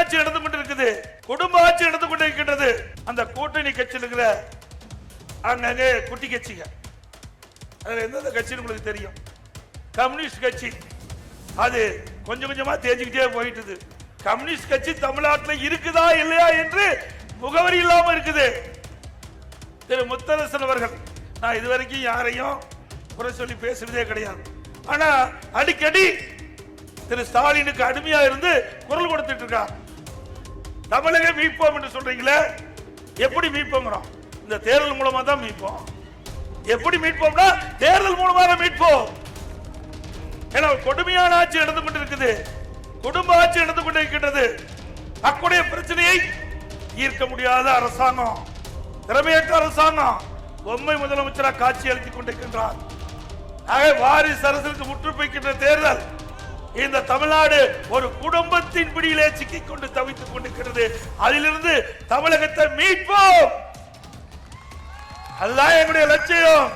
ஆட்சி நடந்து கொண்டிருக்குது, குடும்ப ஆட்சி நடந்து கொண்டிருக்கின்றது. அந்த கூட்டணி கட்சியில் இருக்கிற அங்கங்கே குட்டி கட்சிங்க, அதுல எந்தெந்த கட்சின்னு உங்களுக்கு தெரியும்? கம்யூனிஸ்ட் கட்சி அது கொஞ்சம் கொஞ்சமா தேஞ்சுக்கிட்டே போயிட்டுது. கம்யூனிஸ்ட் கட்சி தமிழ்நாட்டில் இருக்குதா இல்லையா என்று முகவரி இல்லாம இருக்குது. திரு முத்தரசன் அவர்கள், நான் இதுவரைக்கும் யாரையும் குறை சொல்லி பேசுறதே கிடையாது. ஆனா அடிக்கடி திரு ஸ்டாலினுக்கு அடிமையா இருந்து குரல் கொடுத்துட்டு இருக்கார். தமிழக மீட்போம் என்று சொல்றீங்களே, எப்படி மீட்போங்கிறோம்? இந்த தேர்தல் மூலமா தான் மீட்போம். எப்படி மீட்போம்னா தேர்தல் மூலமாக மீட்போம். ஏன்னா கொடுமையான ஆட்சி நடந்து கொண்டிருக்குது, குடும்ப ஆட்சி நடந்து கொண்டிருக்கின்றது. அக்குடைய பிரச்சனையை தீர்க்க முடியாத அரசாங்கம், திறமையற்ற அரசாங்கம் பொம்மை முதலமைச்சராக காட்சி அளித்துக் கொண்டிருக்கின்றார். வாரிசு அரசுக்கு முற்றுப்பைக்கின்ற தேர்தல். இந்த தமிழ்நாடு ஒரு குடும்பத்தின் பிடியிலே சிக்கிக் கொண்டு தவித்துக் கொண்டிருக்கிறது. அதிலிருந்து தமிழகத்தை மீட்போம், அதுதான் எங்களுடைய லட்சியம்.